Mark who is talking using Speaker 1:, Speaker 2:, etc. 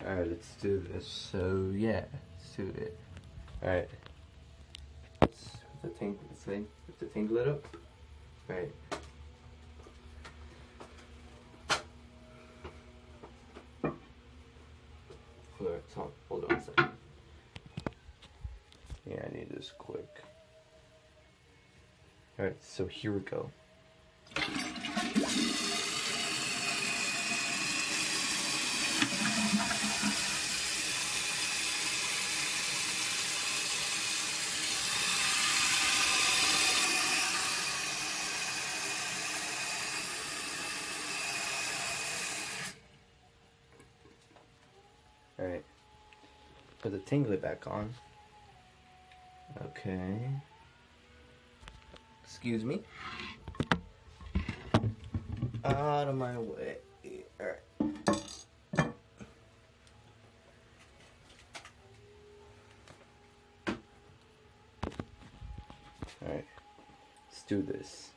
Speaker 1: Alright, let's do this. So yeah, let's do it. Alright. With the tingle it up. Alright. Hold on a second. Yeah, I need this quick. Alright, so here we go. Alright, put the tingly back on. Okay. Excuse me. Out of my way. Alright. Alright, let's do this.